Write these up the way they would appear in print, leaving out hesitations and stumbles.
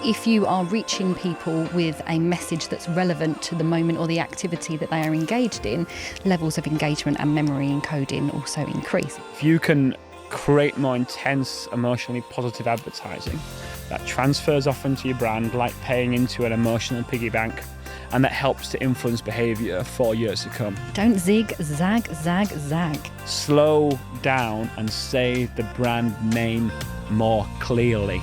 if you are reaching people with a message that's relevant to the moment or the activity that they are engaged in, levels of engagement and memory encoding also increase. If you can create more intense, emotionally positive advertising that transfers off into your brand, like paying into an emotional piggy bank, and that helps to influence behaviour for years to come. Don't zig, zag, zag, zag. Slow down and say the brand name more clearly.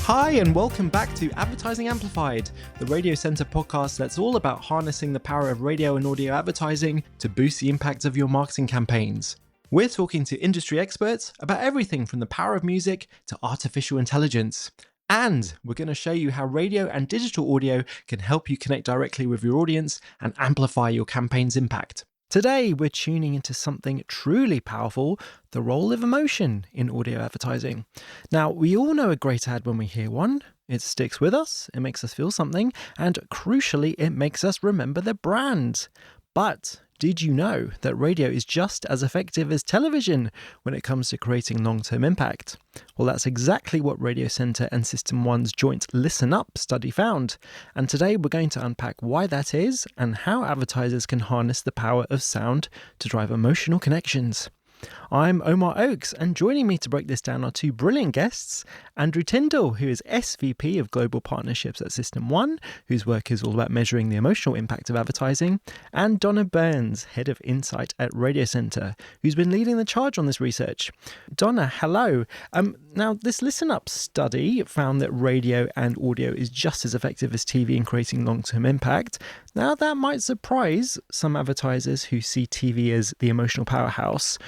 Hi and welcome back to Advertising Amplified, the Radiocentre podcast that's all about harnessing the power of radio and audio advertising to boost the impact of your marketing campaigns. We're talking to industry experts about everything from the power of music to artificial intelligence. And we're going to show you how radio and digital audio can help you connect directly with your audience and amplify your campaign's impact. Today, we're tuning into something truly powerful, the role of emotion in audio advertising. Now, we all know a great ad when we hear one. It sticks with us, it makes us feel something, and crucially, it makes us remember the brand. But did you know that radio is just as effective as television when it comes to creating long-term impact? Well, that's exactly what Radiocentre and System 1's joint Listen Up study found. And today we're going to unpack why that is and how advertisers can harness the power of sound to drive emotional connections. I'm Omar Oakes, and joining me to break this down are two brilliant guests, Andrew Tindall, who is SVP of Global Partnerships at System 1, whose work is all about measuring the emotional impact of advertising, and Donna Burns, Head of Insight at Radiocentre, who's been leading the charge on this research. Donna, hello. Now, this Listen Up study found that radio and audio is just as effective as TV in creating long-term impact. Now, that might surprise some advertisers who see TV as the emotional powerhouse.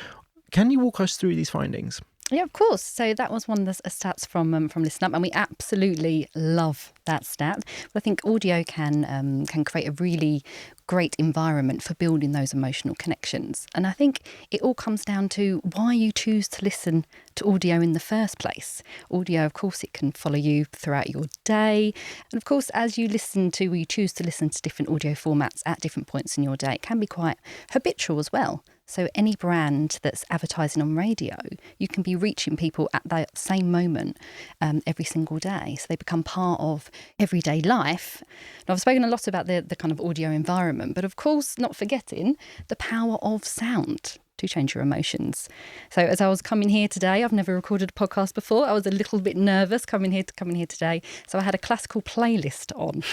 Can you walk us through these findings? Yeah, of course. So that was one of the stats from Listen Up, and we absolutely love that stat. But I think audio can create a really great environment for building those emotional connections. And I think it all comes down to why you choose to listen to audio in the first place. Audio, of course, it can follow you throughout your day. And of course, as you choose to listen to different audio formats at different points in your day, it can be quite habitual as well. So any brand that's advertising on radio, you can be reaching people at that same moment every single day. So they become part of everyday life. Now, I've spoken a lot about the kind of audio environment, but of course, not forgetting the power of sound to change your emotions. So as I was coming here today, I've never recorded a podcast before. I was a little bit nervous coming here today. So I had a classical playlist on.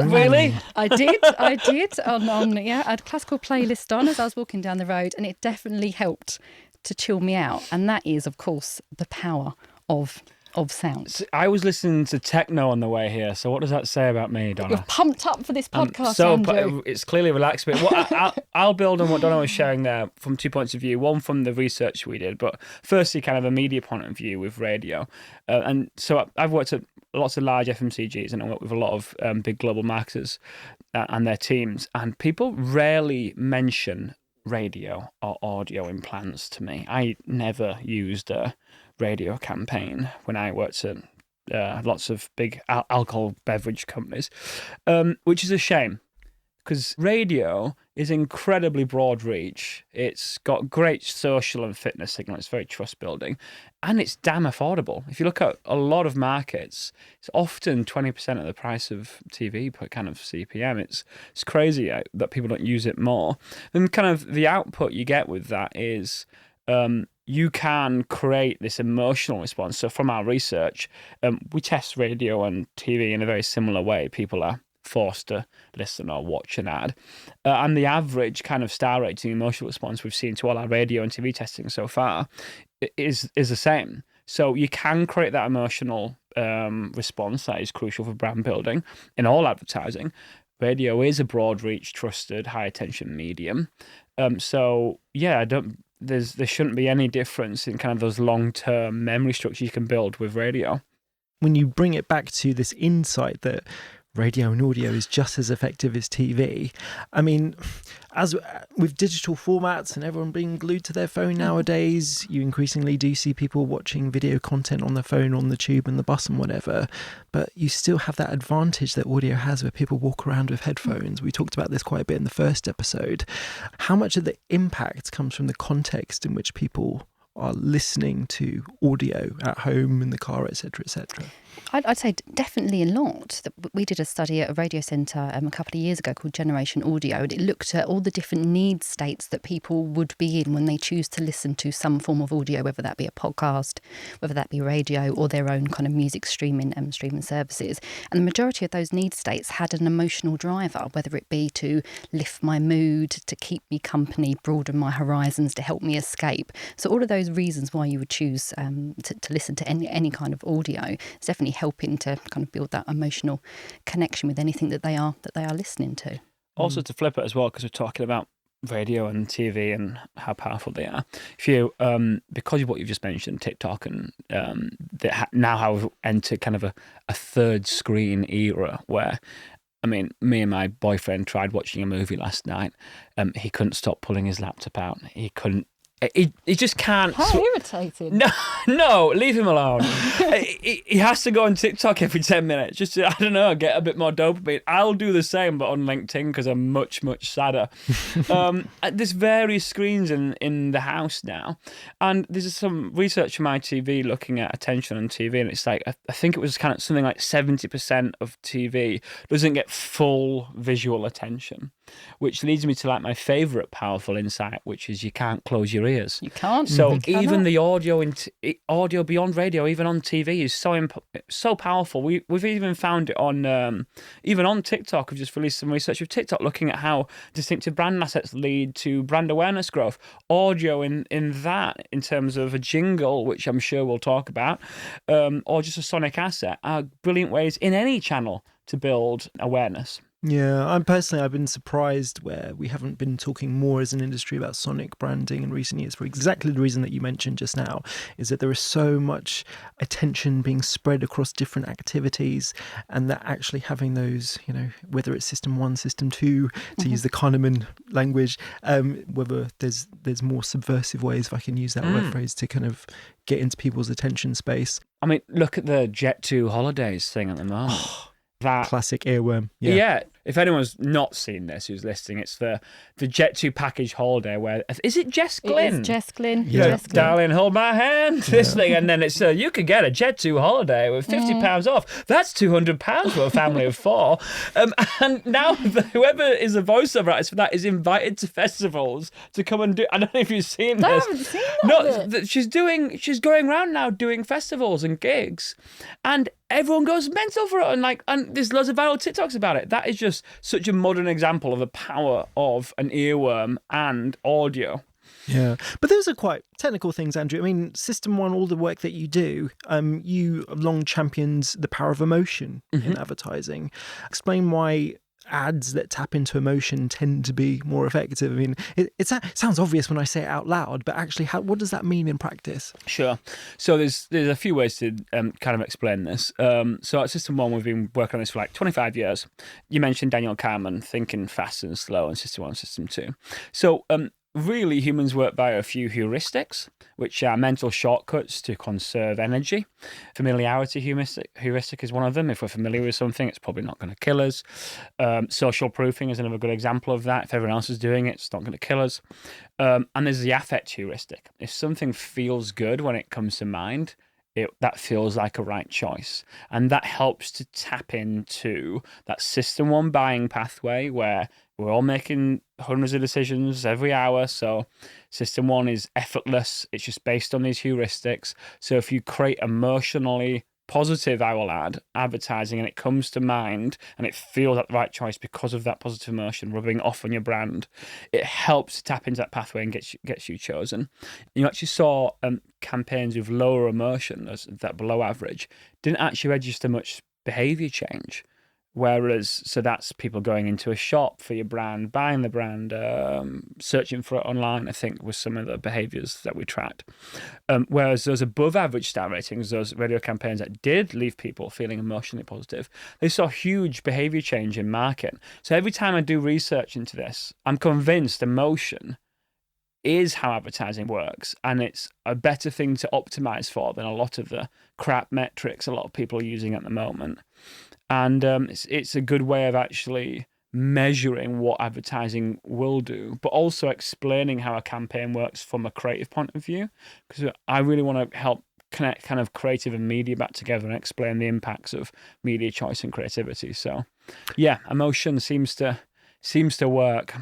Really? I did. I had a classical playlist on as I was walking down the road, and it definitely helped to chill me out. And that is, of course, the power of sound. So I was listening to techno on the way here, so what does that say about me, Donna? You're pumped up for this podcast, Andrew. It's clearly relaxed. But I'll build on what Donna was sharing there from 2 points of view. One from the research we did, but firstly, kind of a media point of view with radio. And so I've worked at lots of large FMCGs, and I work with a lot of big global marketers and their teams. And people rarely mention radio or audio in plans to me. I never used a radio campaign when I worked at lots of big alcohol beverage companies, which is a shame because radio is incredibly broad reach. It's got great social and fitness signal. It's very trust building, and it's damn affordable. If you look at a lot of markets, it's often 20% of the price of TV per kind of CPM. It's crazy that people don't use it more. And kind of the output you get with that is you can create this emotional response. So from our research, we test radio and TV in a very similar way. People are forced to listen or watch an ad. And the average kind of star rating emotional response we've seen to all our radio and TV testing so far is the same. So you can create that emotional response that is crucial for brand building in all advertising. Radio is a broad reach, trusted, high attention medium. So yeah, there shouldn't be any difference in kind of those long-term memory structures you can build with radio. When you bring it back to this insight that radio and audio is just as effective as TV. I mean, as with digital formats and everyone being glued to their phone nowadays, you increasingly do see people watching video content on their phone, on the tube and the bus and whatever. But you still have that advantage that audio has where people walk around with headphones. We talked about this quite a bit in the first episode. How much of the impact comes from the context in which people are listening to audio at home, in the car, etc., etc.? I'd say definitely a lot. We did a study at Radiocentre a couple of years ago called Generation Audio, and it looked at all the different need states that people would be in when they choose to listen to some form of audio, whether that be a podcast, whether that be radio, or their own kind of music streaming services. And the majority of those need states had an emotional driver, whether it be to lift my mood, to keep me company, broaden my horizons, to help me escape. So all of those reasons why you would choose to listen to any kind of audio is definitely helping to kind of build that emotional connection with anything that they are listening to. Also, to flip it as well, because we're talking about radio and TV and how powerful they are. If you, because of what you've just mentioned, TikTok and now have entered kind of a third screen era where, I mean, me and my boyfriend tried watching a movie last night. He couldn't stop pulling his laptop out. He couldn't. He just can't. How irritating. No, leave him alone. he has to go on TikTok every 10 minutes just to, I don't know, get a bit more dopamine. I'll do the same, but on LinkedIn because I'm much, much sadder. There's various screens in the house now. And there's some research from ITV looking at attention on TV. And it's like, I think it was kind of something like 70% of TV doesn't get full visual attention. Which leads me to like my favourite powerful insight, which is you can't close your ears. You can't. So even the audio beyond radio, even on TV, is so powerful. We've even found it on even on TikTok. We've just released some research of TikTok looking at how distinctive brand assets lead to brand awareness growth. Audio in that, in terms of a jingle, which I'm sure we'll talk about, or just a sonic asset, are brilliant ways in any channel to build awareness. Yeah, I've been surprised where we haven't been talking more as an industry about sonic branding in recent years for exactly the reason that you mentioned just now, is that there is so much attention being spread across different activities, and that actually having those, whether it's system 1, system 2, to use the Kahneman language, whether there's more subversive ways, if I can use that word phrase, to kind of get into people's attention space. I mean, look at the Jet2 holidays thing at the moment. That classic earworm. Yeah. If anyone's not seen this, who's listening, it's the Jet2 package holiday where, is it Jess Glynn? It is Jess Glynn. Yeah. Jess Glynn. Darling, hold my hand. This thing, and then it's you could get a Jet2 holiday with £50 off. That's £200 for a family of 4. And now whoever is the voiceover artist for that is invited to festivals to come and do. I don't know if you've seen this. I haven't seen that. No, she's going around now doing festivals and gigs, and everyone goes mental for it, and there's loads of viral TikToks about it. That is just such a modern example of the power of an earworm and audio. Yeah, but those are quite technical things, Andrew. I mean, System 1, all the work that you do, you have long championed the power of emotion in advertising. Explain why ads that tap into emotion tend to be more effective. I mean, it sounds obvious when I say it out loud, but actually, what does that mean in practice? Sure. So there's a few ways to kind of explain this. So at System 1, we've been working on this for like 25 years. You mentioned Daniel Kahneman, thinking fast and slow, and System 1, System 2. So really, humans work by a few heuristics, which are mental shortcuts to conserve energy. Familiarity heuristic is one of them. If we're familiar with something, it's probably not going to kill us. Social proofing is another good example of that. If everyone else is doing it, it's not going to kill us. And there's the affect heuristic. If something feels good when it comes to mind, that feels like a right choice. And that helps to tap into that System 1 buying pathway where we're all making hundreds of decisions every hour. So System 1 is effortless. It's just based on these heuristics. So if you create emotionally positive, I will add, advertising, and it comes to mind and it feels like the right choice because of that positive emotion rubbing off on your brand, it helps to tap into that pathway and gets you chosen. You actually saw campaigns with lower emotion, that below average, didn't actually register much behaviour change. Whereas, so that's people going into a shop for your brand, buying the brand, searching for it online, I think, was some of the behaviours that we tracked. Whereas those above average star ratings, those radio campaigns that did leave people feeling emotionally positive, they saw huge behaviour change in market. So every time I do research into this, I'm convinced emotion is how advertising works, and it's a better thing to optimise for than a lot of the crap metrics a lot of people are using at the moment. And it's a good way of actually measuring what advertising will do, but also explaining how a campaign works from a creative point of view, because I really want to help connect kind of creative and media back together and explain the impacts of media choice and creativity. So yeah, emotion seems to work.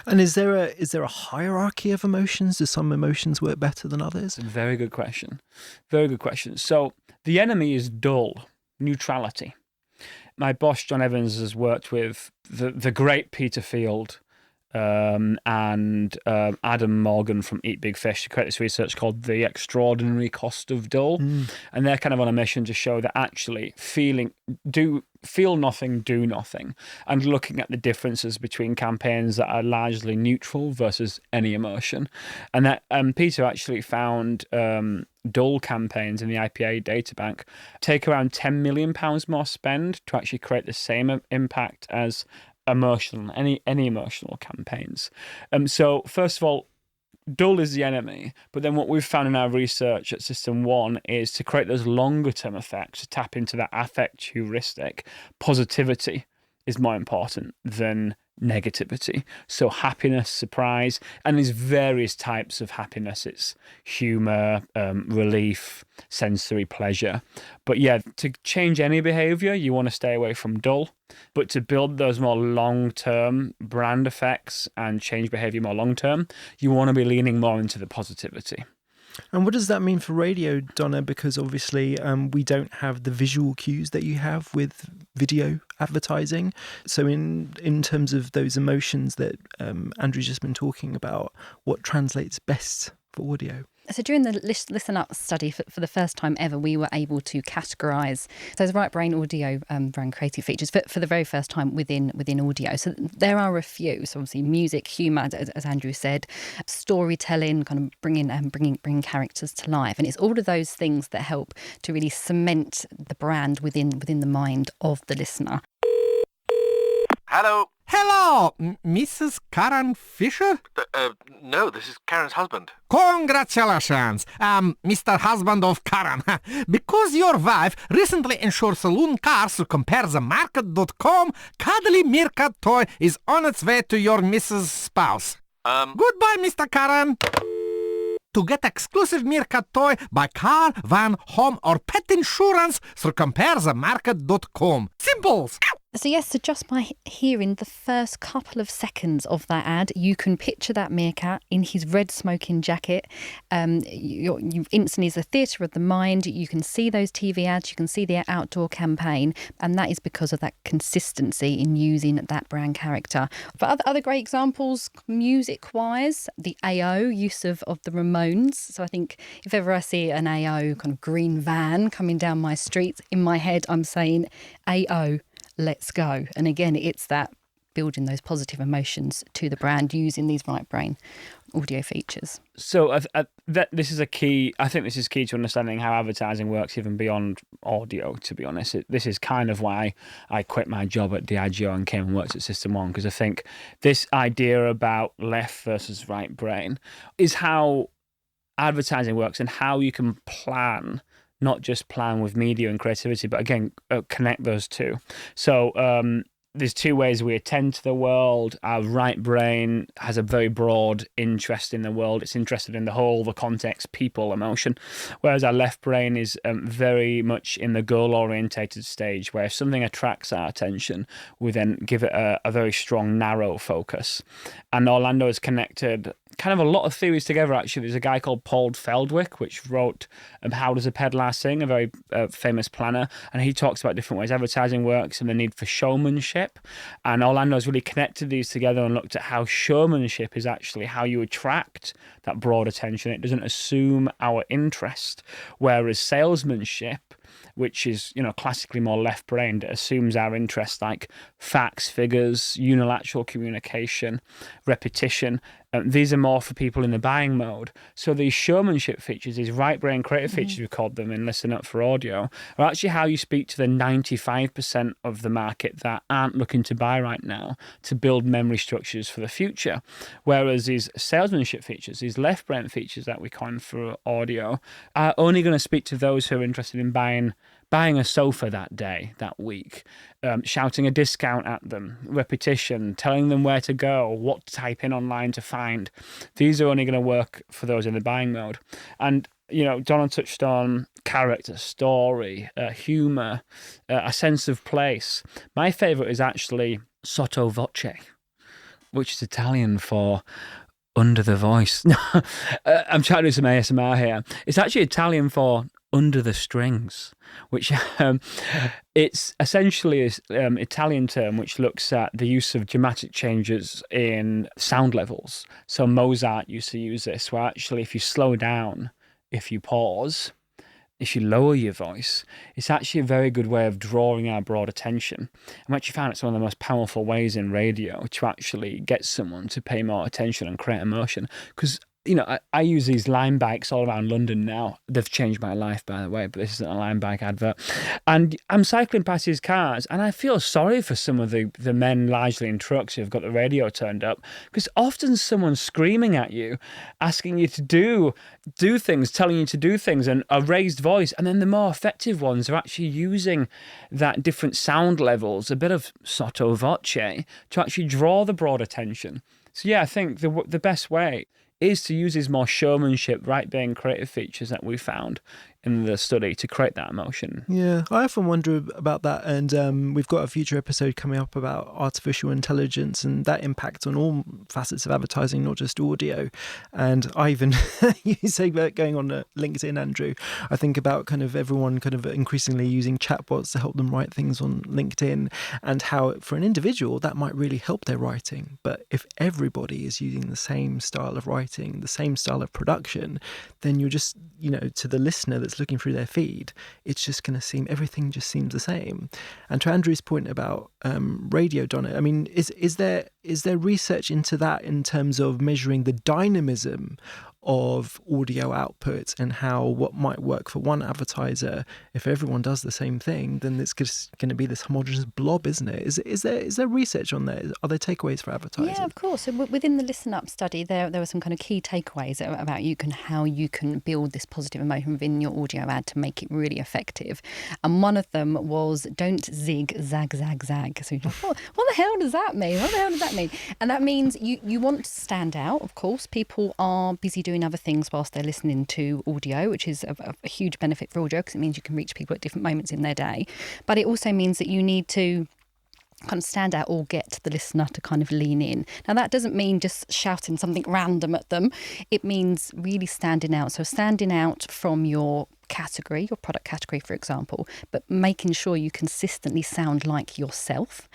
And is there a hierarchy of emotions? Do some emotions work better than others? Very good question. Very good question. So the enemy is dull, neutrality. My boss, John Evans, has worked with the great Peter Field and Adam Morgan from Eat Big Fish to create this research called The Extraordinary Cost of Dull. And they're kind of on a mission to show that actually feel nothing, do nothing, and looking at the differences between campaigns that are largely neutral versus any emotion. And that Peter actually found dull campaigns in the IPA databank take around £10 million more spend to actually create the same impact as any emotional campaigns. So first of all, dull is the enemy, but then what we've found in our research at System 1 is to create those longer term effects, to tap into that affect heuristic. Positivity is more important than negativity. So happiness, surprise, and there's various types of happiness. It's humor, relief, sensory pleasure. But yeah, to change any behavior, you want to stay away from dull. But to build those more long-term brand effects and change behavior more long-term, you want to be leaning more into the positivity. And what does that mean for radio, Donna? Because obviously we don't have the visual cues that you have with video advertising. So in terms of those emotions that Andrew's just been talking about, what translates best for audio? So during the Listen Up study, for the first time ever, we were able to categorise those right brain audio brand creative features for the very first time within audio. So there are a few. So obviously music, humour, as Andrew said, storytelling, kind of bringing characters to life, and it's all of those things that help to really cement the brand within the mind of the listener. Hello. Hello, Mrs. Karen Fisher? No, this is Karen's husband. Congratulations, Mr. Husband of Karen. Because your wife recently insured saloon cars through comparethemarket.com, cuddly meerkat toy is on its way to your Mrs. spouse. Goodbye, Mr. Karen. To get exclusive meerkat toy, buy car, van, home, or pet insurance through comparethemarket.com. Simples. So yes, so just by hearing the first couple of seconds of that ad, you can picture that meerkat in his red smoking jacket. You instantly, it's a theatre of the mind. You can see those TV ads, you can see the outdoor campaign, and that is because of that consistency in using that brand character. For other great examples, music-wise, the AO use of the Ramones. So I think if ever I see an AO kind of green van coming down my street, in my head I'm saying AO. Let's go. And again, it's that building those positive emotions to the brand using these right brain audio features. So this is key. I think this is key to understanding how advertising works even beyond audio, to be honest. This is kind of why I quit my job at Diageo and came and worked at System 1, because I think this idea about left versus right brain is how advertising works and how you can plan, not just plan with media and creativity, but again, connect those two. So there's two ways we attend to the world. Our right brain has a very broad interest in the world. It's interested in the whole, the context, people, emotion. Whereas our left brain is very much in the goal-orientated stage, where if something attracts our attention, we then give it a very strong, narrow focus. And Orlando has connected kind of a lot of theories together, actually. There's a guy called Paul Feldwick, which wrote How Does a Peddler Sing?, a very famous planner, and he talks about different ways advertising works and the need for showmanship. And Orlando's really connected these together and looked at how showmanship is actually how you attract that broad attention. It doesn't assume our interest, whereas salesmanship, which is, classically more left-brained, it assumes our interest, like facts, figures, unilateral communication, repetition. These are more for people in the buying mode. So these showmanship features, these right-brain creative features, we called them in Listen Up for Audio, are actually how you speak to the 95% of the market that aren't looking to buy right now to build memory structures for the future. Whereas these salesmanship features, these left-brain features that we coin for audio, are only going to speak to those who are interested in buying buying a sofa that day, that week, shouting a discount at them, repetition, telling them where to go, what to type in online to find. These are only going to work for those in the buying mode. And, Donna touched on character, story, humour, a sense of place. My favourite is actually sotto voce, which is Italian for under the voice. I'm trying to do some ASMR here. It's actually Italian for under the strings, which it's essentially an Italian term which looks at the use of dramatic changes in sound levels. So Mozart used to use this, where actually if you slow down, if you pause, if you lower your voice, it's actually a very good way of drawing our broad attention. I've actually found it's one of the most powerful ways in radio to actually get someone to pay more attention and create emotion. Because I use these Lime bikes all around London now. They've changed my life, by the way, but this isn't a Lime bike advert. And I'm cycling past these cars, and I feel sorry for some of the men largely in trucks who've got the radio turned up, because often someone's screaming at you, asking you to do things, telling you to do things, and a raised voice. And then the more effective ones are actually using that different sound levels, a bit of sotto voce, to actually draw the broad attention. So yeah, I think the best way is to use these more showmanship, right-brain creative features that we found in the study to create that emotion. Yeah, I often wonder about that, and we've got a future episode coming up about artificial intelligence and that impact on all facets of advertising, not just audio. And I even, you say about going on LinkedIn, Andrew, I think about kind of everyone kind of increasingly using chatbots to help them write things on LinkedIn, and how for an individual that might really help their writing. But if everybody is using the same style of writing, the same style of production, then you're just, to the listener that's looking through their feed, it's just going to seem, everything just seems the same. And to Andrew's point about radio, Donna, I mean, is there research into that in terms of measuring the dynamism of audio output and how what might work for one advertiser, if everyone does the same thing, then it's just going to be this homogeneous blob, isn't it? Is there research on there? Are there takeaways for advertising? Yeah, of course. So within the Listen Up study, there were some kind of key takeaways about how you can build this positive emotion within your audio ad to make it really effective. And one of them was don't zig, zag, zag, zag. So you're like, what the hell does that mean? What the hell does that mean? And that means you want to stand out, of course. People are busy doing other things whilst they're listening to audio, which is a huge benefit for audio because it means you can reach people at different moments in their day. But it also means that you need to kind of stand out or get the listener to kind of lean in. Now, that doesn't mean just shouting something random at them. It means really standing out. So standing out from your category, your product category, for example, but making sure you consistently sound like yourself.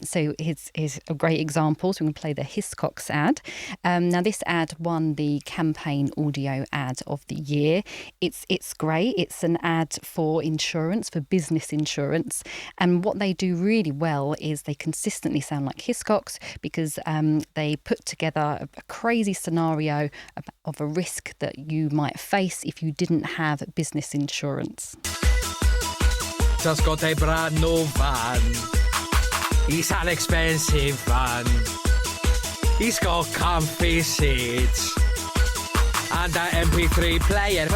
So here's a great example. So we're going to play the Hiscox ad. Now, this ad won the campaign audio ad of the year. It's great. It's an ad for insurance, for business insurance. And what they do really well is they consistently sound like Hiscox because they put together a crazy scenario of a risk that you might face if you didn't have business insurance. Just got a brand new van. It's an expensive van. It's got comfy seats and an MP3 player.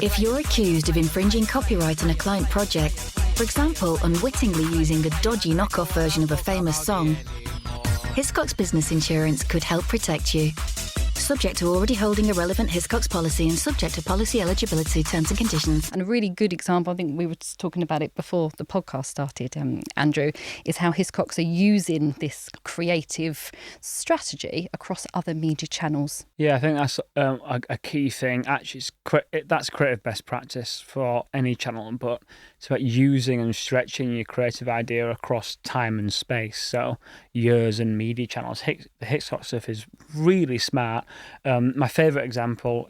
If you're accused of infringing copyright on a client project, for example, unwittingly using a dodgy knockoff version of a famous song, Hiscox Business Insurance could help protect you. Subject to already holding a relevant Hiscox policy and subject to policy eligibility, terms and conditions. And a really good example, I think we were talking about it before the podcast started, Andrew, is how Hiscox are using this creative strategy across other media channels. Yeah, I think that's a key thing. Actually, that's creative best practice for any channel, but it's about using and stretching your creative idea across time and space. So years and media channels. The Hiscox stuff is really smart. My favourite example,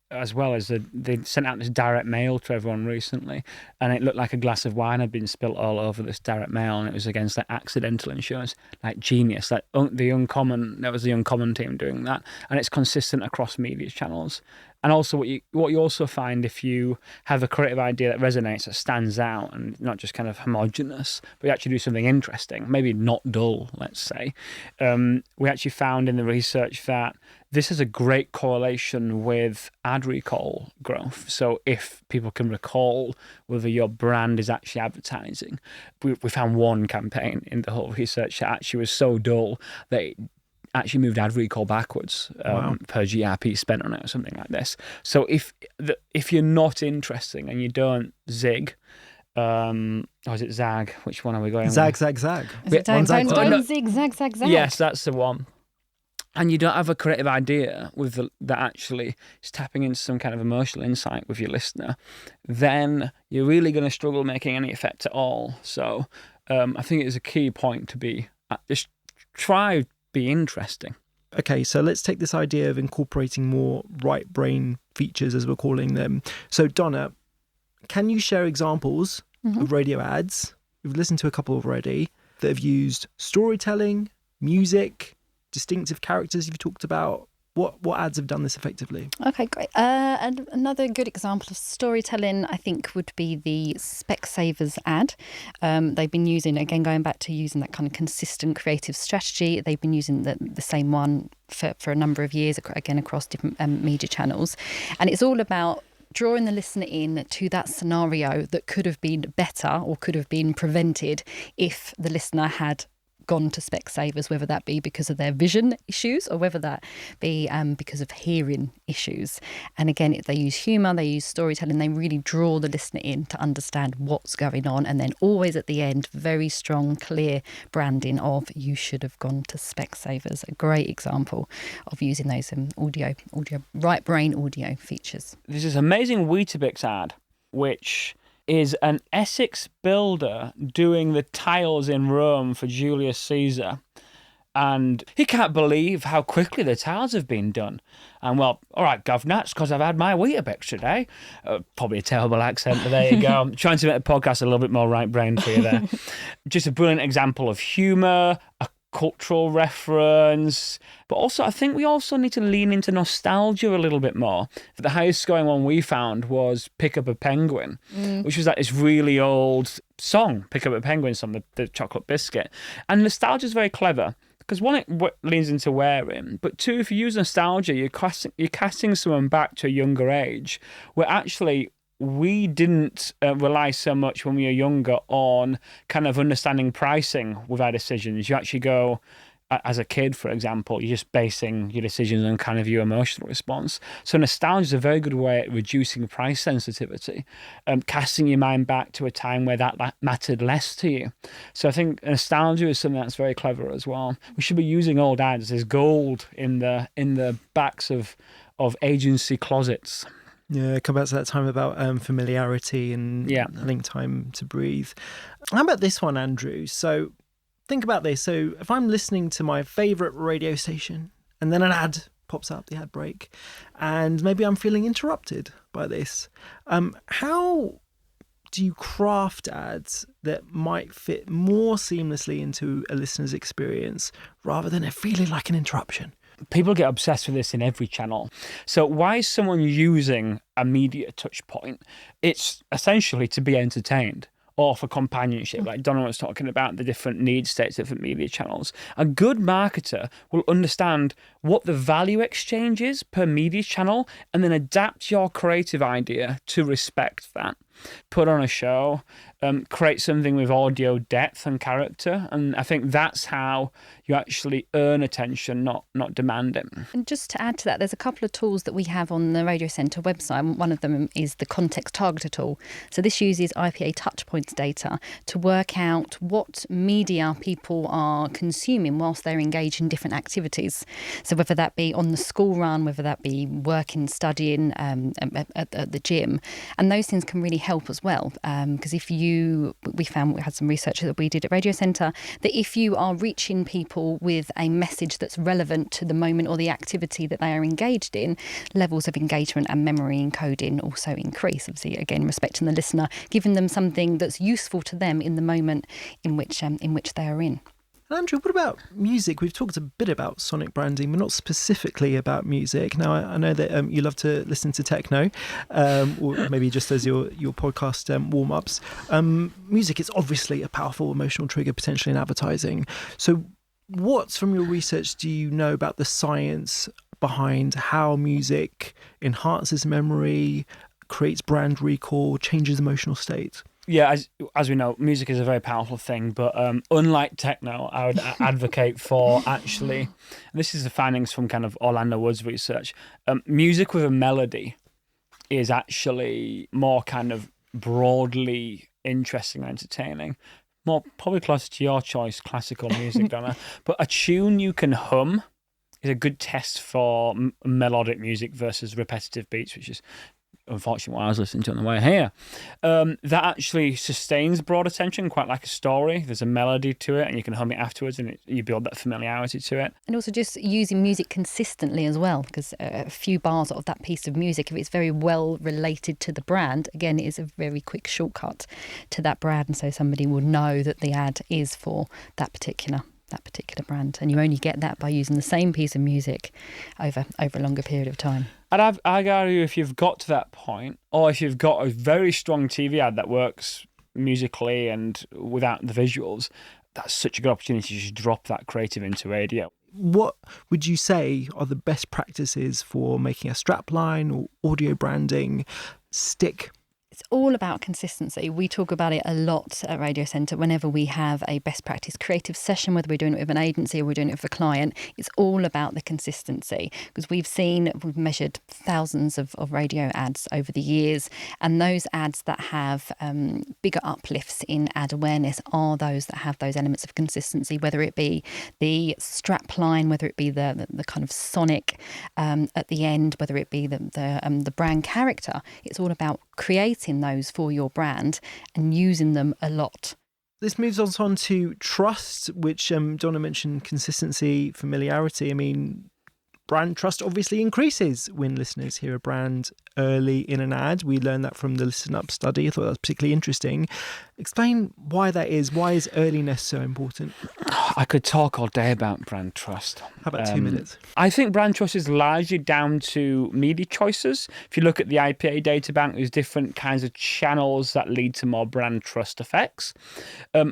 as well, is they sent out this direct mail to everyone recently, and it looked like a glass of wine had been spilt all over this direct mail, and it was against like accidental insurance. Like genius. Like the Uncommon, that was the Uncommon team doing that, and it's consistent across media channels. And also what you also find if you have a creative idea that resonates, that stands out, and not just kind of homogenous, but you actually do something interesting, maybe not dull, let's say. We actually found in the research that this has a great correlation with ad recall growth. So if people can recall whether your brand is actually advertising, we found one campaign in the whole research that actually was so dull that it actually moved ad recall backwards per GRP spent on it or something like this. So if you're not interesting and you don't zig, or is it zag? Which one are we going Zag, with? zag, zag. Is it don't zig, zag, zag, zag. Yes, that's the one. And you don't have a creative idea that actually is tapping into some kind of emotional insight with your listener, then you're really going to struggle making any effect at all. So I think it is a key point to be just try be interesting. Okay, so let's take this idea of incorporating more right brain features, as we're calling them. So Donna, can you share examples of radio ads? We've listened to a couple already that have used storytelling, music, distinctive characters you've talked about. What ads have done this effectively? Okay, great. And another good example of storytelling, I think, would be the Specsavers ad. They've been using, again, going back to using that kind of consistent creative strategy. They've been using the same one for a number of years, again, across different media channels. And it's all about drawing the listener in to that scenario that could have been better or could have been prevented if the listener had gone to Specsavers, whether that be because of their vision issues or whether that be because of hearing issues. And again, they use humour, they use storytelling, they really draw the listener in to understand what's going on. And then always at the end, very strong, clear branding of you should have gone to Specsavers. A great example of using those audio, right brain audio features. There's this amazing Weetabix ad, which is an Essex builder doing the tiles in Rome for Julius Caesar. And he can't believe how quickly the tiles have been done. And well, all right, governor, it's because I've had my Weetabix today. Probably a terrible accent, but there you go. I'm trying to make the podcast a little bit more right brain for you there. Just a brilliant example of humour, a cultural reference, but also I think we also need to lean into nostalgia a little bit more. The highest scoring one we found was Pick Up a Penguin, which was like this really old song, Pick Up a Penguin song, the chocolate biscuit. And nostalgia is very clever because one, it leans into wearing, but two, if you use nostalgia, you're casting someone back to a younger age where actually we didn't rely so much when we were younger on kind of understanding pricing with our decisions. You actually go, as a kid, for example, you're just basing your decisions on kind of your emotional response. So nostalgia is a very good way at reducing price sensitivity, casting your mind back to a time where that mattered less to you. So I think nostalgia is something that's very clever as well. We should be using old ads as gold in the backs of agency closets. Yeah, come back to that time about familiarity and having time to breathe. How about this one, Andrew? So think about this. So if I'm listening to my favourite radio station and then an ad pops up, the ad break, and maybe I'm feeling interrupted by this, how do you craft ads that might fit more seamlessly into a listener's experience rather than it feeling like an interruption? People get obsessed with this in every channel. So why is someone using a media touch point? It's essentially to be entertained or for companionship, like Donna was talking about the different need states, different media channels. A good marketer will understand what the value exchange is per media channel and then adapt your creative idea to respect that. Put on a show, create something with audio depth and character, and I think that's how you actually earn attention, not demand it. And just to add to that, there's a couple of tools that we have on the Radiocentre website. One of them is the Context Targeter tool. So this uses IPA touchpoints data to work out what media people are consuming whilst they're engaged in different activities. So whether that be on the school run, whether that be working, studying at the gym, and those things can really help as well. Because we had some research that we did at Radiocentre, that if you are reaching people with a message that's relevant to the moment or the activity that they are engaged in, levels of engagement and memory encoding also increase. Obviously, again, respecting the listener, giving them something that's useful to them in the moment in which they are in. And Andrew, what about music? We've talked a bit about sonic branding, but not specifically about music. Now, I know that you love to listen to techno, or maybe just as your podcast warm-ups. Music is obviously a powerful emotional trigger, potentially in advertising. So what, from your research, do you know about the science behind how music enhances memory, creates brand recall, changes emotional state? Yeah, as we know, music is a very powerful thing, but unlike techno, I would advocate for actually, and this is the findings from kind of Orlando Wood's research, music with a melody is actually more kind of broadly interesting and entertaining. More probably closer to your choice, classical music, Donna. But a tune you can hum is a good test for melodic music versus repetitive beats, which is unfortunately what I was listening to on the way here. That actually sustains broad attention, quite like a story. There's a melody to it and you can hum it afterwards, and you build that familiarity to it. And also just using music consistently as well, because a few bars of that piece of music, if it's very well related to the brand, again, it is a very quick shortcut to that brand, and so somebody will know that the ad is for that particular brand, and you only get that by using the same piece of music over a longer period of time. And I'd argue if you've got to that point, or if you've got a very strong TV ad that works musically and without the visuals, that's such a good opportunity to drop that creative into radio. What would you say are the best practices for making a strapline or audio branding stick? It's all about consistency. We talk about it a lot at Radiocentre whenever we have a best practice creative session, whether we're doing it with an agency or we're doing it with a client. It's all about the consistency, because we've measured thousands of radio ads over the years, and those ads that have bigger uplifts in ad awareness are those that have those elements of consistency, whether it be the strap line, whether it be the kind of sonic at the end, whether it be the brand character. It's all about creating those for your brand and using them a lot. This moves us on to trust, which Donna mentioned, consistency, familiarity. I mean, brand trust obviously increases when listeners hear a brand early in an ad. We learned that from the Listen Up study. I thought that was particularly interesting. Explain why that is. Why is earliness so important? I could talk all day about brand trust. How about 2 minutes? I think brand trust is largely down to media choices. If you look at the IPA data bank, there's different kinds of channels that lead to more brand trust effects.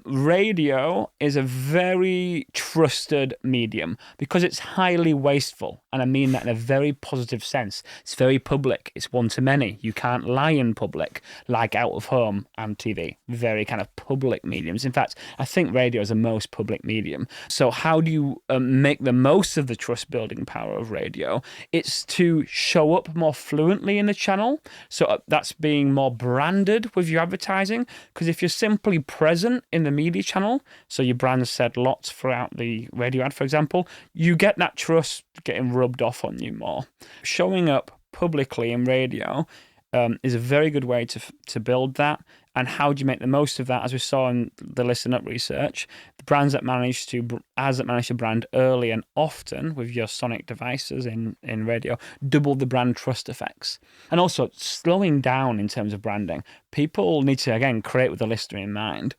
Radio is a very trusted medium because it's highly wasteful. And I mean that in a very positive sense. It's very public. It's one-to-many. You can't lie in public, like out of home and TV. Very kind of public mediums. In fact, I think radio is the most public medium. So how do you make the most of the trust-building power of radio? It's to show up more fluently in the channel. So that's being more branded with your advertising. Because if you're simply present in the media channel, so your brand said lots throughout the radio ad, for example, you get that trust getting rubbed off on you more. Showing up publicly in radio is a very good way to build that. And how do you make the most of that? As we saw in the Listen Up research, the brands that manage to brand early and often with your sonic devices in radio double the brand trust effects. And also slowing down in terms of branding. People need to, again, create with the listener in mind.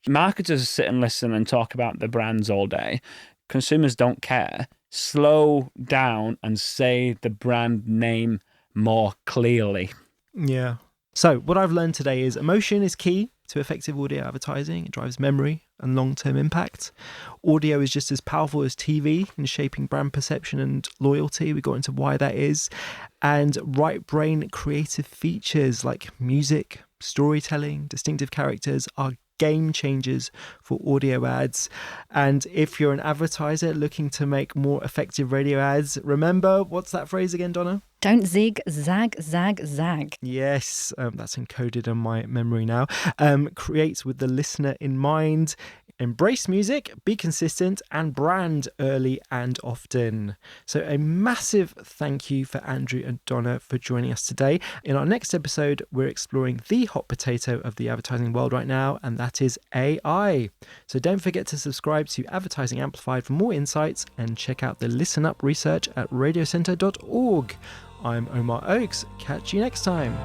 Marketers sit and listen and talk about the brands all day. Consumers don't care. Slow down and say the brand name more clearly. Yeah. So what I've learned today is emotion is key to effective audio advertising. It drives memory and long-term impact. Audio is just as powerful as TV in shaping brand perception and loyalty. We got into why that is. And right brain creative features like music, storytelling, distinctive characters are game changers for audio ads. And if you're an advertiser looking to make more effective radio ads, remember, what's that phrase again, Donna? Don't zig, zag, zag, zag. Yes, that's encoded in my memory now. Create with the listener in mind. Embrace music, be consistent, and brand early and often. So a massive thank you for Andrew and Donna for joining us today. In our next episode, we're exploring the hot potato of the advertising world right now, and that is AI. So don't forget to subscribe to Advertising Amplified for more insights and check out the Listen Up research at radiocentre.org. I'm Omar Oakes. Catch you next time.